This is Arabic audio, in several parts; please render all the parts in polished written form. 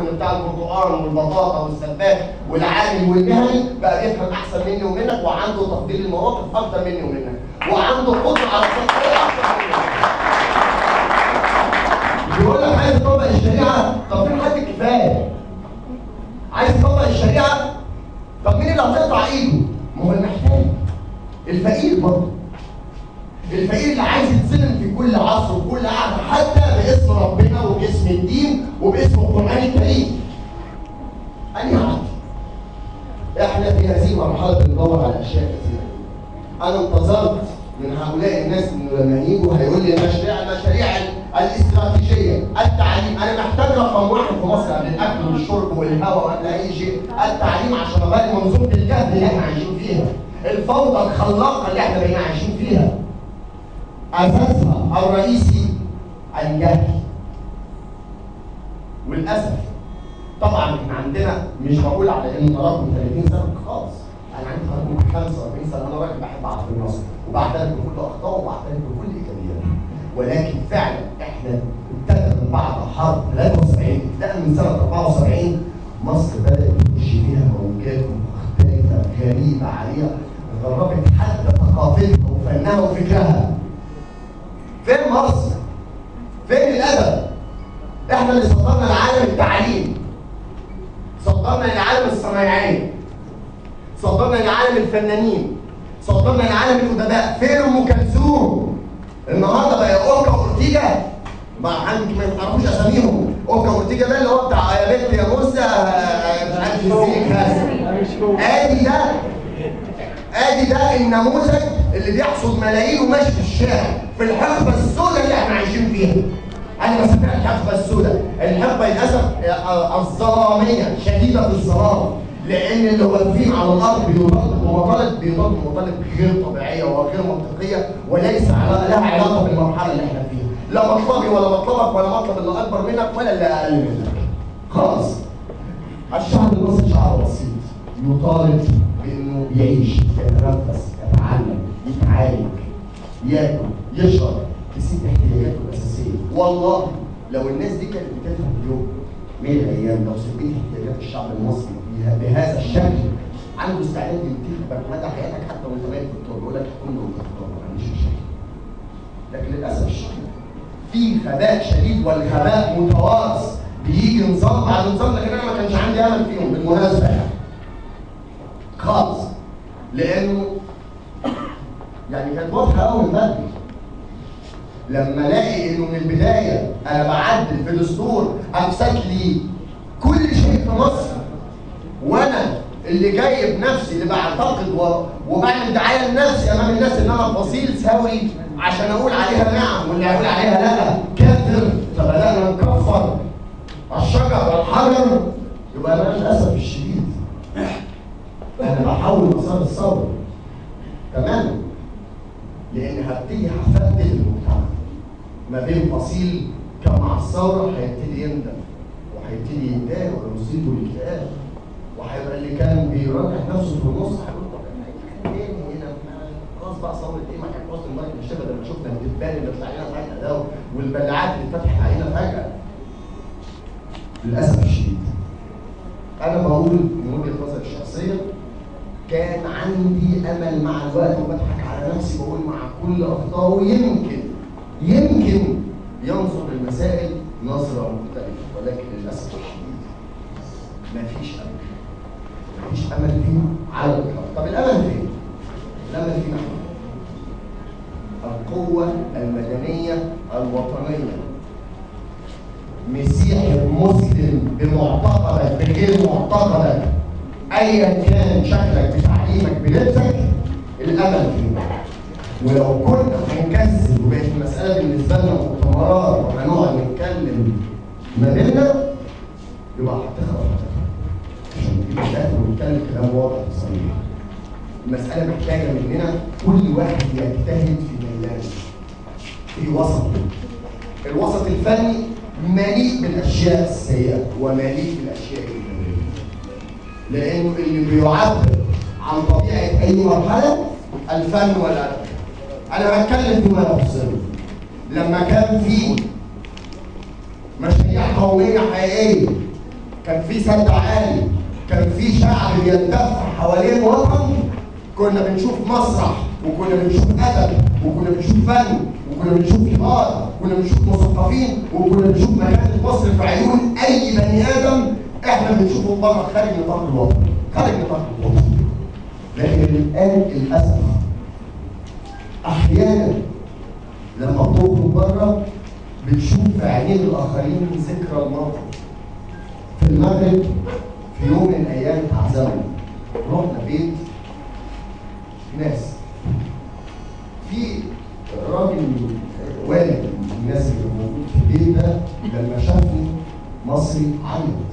الفرن بتاع البرتقال والبطاطا والسباك والعامل والمهني بقى بيفهم احسن مني ومنك، وعنده تفضيل المواقف اكتر مني ومنك، وعنده قدره على التطبيق اكتر مني. بيقول لك عايز تطبق الشريعه، طب فين حد الكفايه؟ عايز تطبق الشريعه؟ طب مين اللي هتقطع ايده؟ ما هو المحتاج، الفقير برضه. الفقير اللي عايز يتظلم في كل عصر وكل قعده، حتى باسم ربنا وباسم الدين وباسم القران الكريم. أنهي عدل؟ احنا في هذه المرحله بندور على اشياء كثيره. انا انتظرت من هؤلاء الناس انه لما يجوا هيقول لي المشاريع الاستراتيجيه، التعليم. انا محتاج رقم واحد في مصر قبل الاكل والشرب والهواء وقبل اي شيء التعليم، عشان اغير منظومه الجهل اللي احنا عايشين فيها، الفوضى الخلاقه اللي احنا بقينا عايشين فيها. اساسها الرئيسي الجهل. وللاسف طبعا احنا عندنا، مش بقول على ان تراكم 30 سنه خالص، انا عندي تراكم 45 سنه، انا راجل بحب اعرف النصر وبعترف بكل اخطائه وبعترف بكل ايجابياته. ولكن فعلا احنا ابتدى من بعد حرب 73، ابتدى من سنه 74 مصر بدات تخش فيها موجات مختلفه غريبه عليها، غربت حتى ثقافتها وفنها وفكرها. فين مصر؟ فين الادب؟ احنا اللي صدرنا لعالم التعليم، صدرنا لعالم الصنايعيه، صدرنا لعالم الفنانين، صدرنا لعالم الادباء. فين ام كلثوم؟ النهارده بقى اوكا اورتيجا، ما تعرفوش اساميهم. اوكا اورتيجا ده اللي هو بتاع يا بنت يا موسى مش عارف ازيك ادي ده النموذج اللي بيحصد ملايين وماشي في الشارع في الحقبه السوداء اللي احنا عايشين فيها. انا بسميها الحقبه السوداء، الحقبه للاسف الظلاميه شديده الظلام، لان اللي واقفين على الارض بيطالبوا مطالب غير طبيعيه وغير منطقيه، وليس لها علاقه بالمرحله اللي احنا فيها. لا مطلبي ولا مطلبك ولا مطلب اللي اكبر منك ولا اللي اقل منك. خلاص. الشعب المصري شعب بسيط يطالب بانه يعيش، يتنفس، يتعلم، يتعالج، ياكل، يشرب، يسيب احتياجاته الاساسيه. والله لو الناس دي كانت بتفهم اليوم من الايام، لو سبيت احتياجات الشعب المصري بهذا الشكل، عنده استعداد ينتخبك مدى حياتك حتى وانت بقيت دكتور، يقول لك حكم له دكتور ما عنديش مشاكل. لكن للاسف الشديد في غباء شديد، والغباء متوارث، بيجي نظام بعد نظام. لكن انا ما كانش عندي امل فيهم بالمناسبه يعني خالص، لانه يعني كانت واضحه قوي من بدري. لما الاقي انه من البدايه انا بعدل في دستور افسد لي كل شيء في مصر، وانا اللي جاي بنفسي اللي بعتقد وبعمل دعايه لنفسي امام الناس ان انا فصيل ثوري عشان اقول عليها نعم واللي هقول عليها لا كافر، فبدانا نكفر الشجر والحجر. يبقى انا للاسف الشديد انا بحاول مسار الثوره تماما، لان هبتدي هفدد المجتمع ما بين فصيل كان مع الثوره هيبتدي يندم وهيبتدي يتضايق ويصيبه الاكتئاب، وهيبقى اللي كان بيراجع نفسه في النص هيقول طب احنا تاني هنا خلاص بقى ثوره ايه؟ ما كان حسن مبارك الشباب لما شفنا الدبان اللي طلع لنا فجاه ده والبلاعات اللي اتفتحت علينا فجاه. للاسف الشديد انا بقول من وجهه نظري الشخصيه كان عندي امل مع الوقت، وبضحك على نفسي بقول مع كل اخطائه يمكن ينظر للمسائل نظره مختلفه، ولكن للاسف الشديد مفيش امل فيه على الاطلاق. طب الامل فين؟ الامل فينا القوه المدنيه الوطنيه. مسيحي مسلم بمعتقدك بغير معتقدك ايا كان شكلك بتعليمك بلبسك، الامل فيه. ولو كنا هنكسل وبقت المساله بالنسبه لنا مؤتمرات وهنقعد نتكلم ما بيننا، يبقى هتخرب عشان نجيب الاخر ونتكلم كلام واضح وصريح. المساله محتاجه مننا كل واحد يجتهد في ميدانه في وسط. الوسط الفني مليء بالاشياء السيئه ومليء بالاشياء الايجابيه، لانه اللي بيعبر عن طبيعه اي مرحله الفن والادب. انا بتكلم فيما يخصني. لما كان في مشاريع قوميه حقيقيه كان في سد عالي، كان في شعب بيلتف حوالين وطن، كنا بنشوف مسرح وكنا بنشوف ادب وكنا بنشوف فن وكنا بنشوف كبار وكنا بنشوف مثقفين وكنا بنشوف مكانة مصر في عيون اي بني ادم احنا بنشوفه بره خارج نطاق الوطن، خارج نطاق الوطن. لكن الان للاسف احيانا لما بتخرج بره بتشوف في عينين الاخرين ذكرى الماضي. في المغرب في يوم من الايام اتعزمنا، رحنا بيت ناس، في راجل والد الناس اللي موجود في البيت ده لما شافني مصري عيط.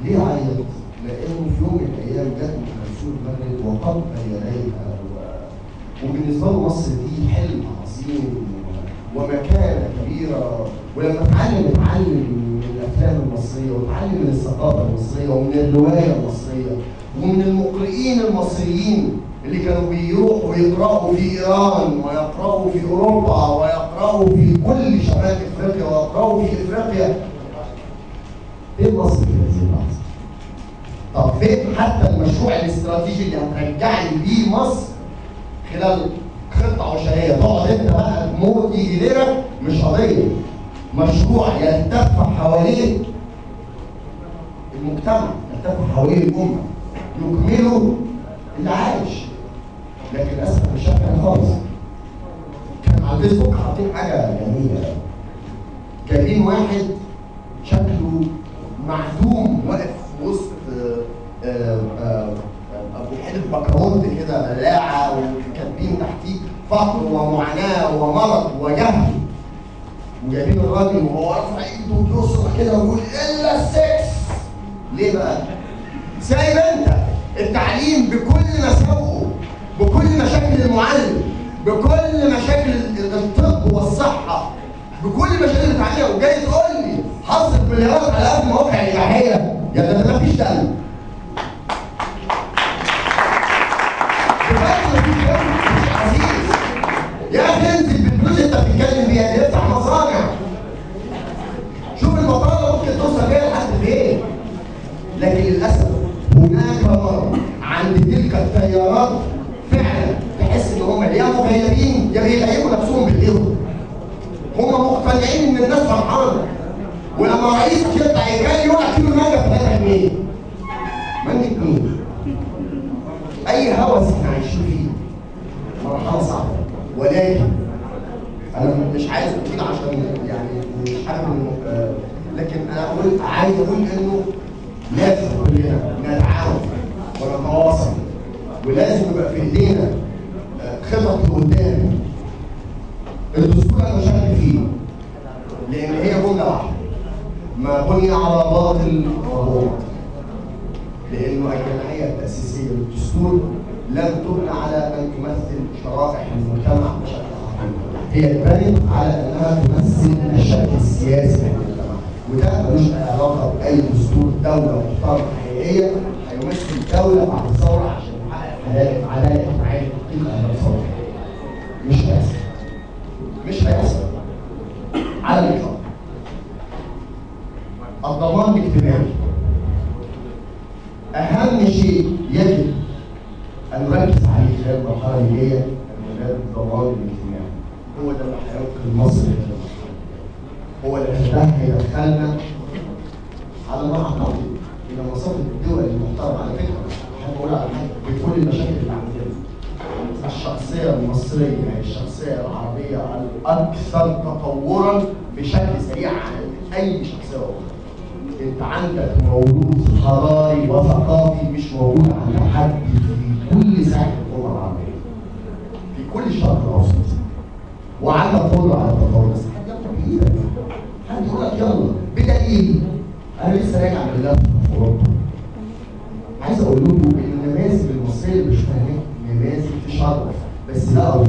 ليه عيط؟ لانه في يوم من الايام جت ام كلثوم المغرب وقبل يديها، وبالنسبه له مصر دي حلم عظيم ومكانه كبيره، ولما اتعلم من الافلام المصريه واتعلم من الثقافه المصريه ومن الروايه المصريه ومن المقرئين المصريين اللي كانوا بيروحوا ويقرأوا في إيران ويقرأوا في أوروبا ويقرأوا في كل شمال إفريقيا ويقرأوا في إفريقيا. فين مصر في هذه اللحظة؟ طب فين حتى المشروع الاستراتيجي اللي هترجعي بيه مصر خلال خطة عشرية؟ تقعد أنت بقى تموت يجي ليلة، مش قضية. مشروع يلتف حواليه المجتمع، يلتف حواليه الأمة، يكمله اللي عايش. لكن للاسف مش شايف خالص. كان على الفيسبوك حاطين حاجه جميله، جايبين واحد شكله معدوم واقف في وسط ابو حلف بكرونت كده بلاعه، وكاتبين تحتيه فقر ومعاناه ومرض وجهل، وجايبين الراجل وهو رافع ايده وبيصرخ كده ويقول الا السكس. ليه بقى؟ سايب انت التعليم بكل مساوئه، بكل مشاكل المعلم، بكل مشاكل الطب والصحه، بكل مشاكل التعليم، وجاي تقول لي هصرف مليارات على قد مواقع الاباحيه؟ يا ده مفيش دم. بجد مفيش دم، مش عزيز. يا اخي انزل بالفلوس انت بتتكلم بيها دي، افتح مصانع. شوف البطاله ممكن توصل بيها لحد فين. لكن للاسف هناك مرض عند تلك التيارات فعلا تحس ان هم يا مغيبين يا بيغيبوا نفسهم بالايد. هم مقتنعين ان الناس فرحانه، ولما رئيس يطلع يجري يقول لك كيلو مانجا ب 3 جنيه. مانجا مين؟ اي هوس احنا عايشين فيه مرحله صعبه، ولكن انا مش عايز اطيل عشان يعني مش حابب لكن انا عايز اقول انه لازم كلنا نتعاون ونتواصل، ولازم يبقى في ايدينا خطط لقدام. الدستور انا شاك فيه لان هي جمله واحده، ما بني على باطل فهو باطل. لانه الجمعيه التاسيسيه للدستور لم تبنى على ان تمثل شرائح المجتمع بشكل حقيقي، هي اتبنت على انها تمثل الشكل السياسي للمجتمع، وده ملوش علاقه باي دستور دوله محترمه حقيقيه هيمثل دوله بعد الثوره عشان يحقق عداله اجتماعيه تحقيق اهداف ثوره. مش هيحصل. مش هيحصل على الاطلاق. الضمان الاجتماعي اهم شيء يجب ان نركز عليه خلال المرحله اللي جايه، الضمان الاجتماعي. هو ده اللي هينقذ مصر من المرحله، هو اللي هيدخلنا على ما اعتقد الى مصادر الدول المحترمه. على فكره احب اقول على حاجه، بكل المشاكل اللي عندنا الشخصيه المصريه هي الشخصيه العربيه الاكثر تطورا بشكل سريع عن اي شخصيه اخرى. انت عندك موروث حضاري وثقافي مش موجود عند حد في كل ساحه الامه العربيه، في كل الشرق الاوسط، وعندك قدره على التطور. بس حد ياخد بايدك، حد يقول لك يلا. بدليل انا لسه راجع من لف في اوروبا، عايز اقول لكم ان النماذج المصريه اللي مش فاهمين نماذج تشرف، بس لا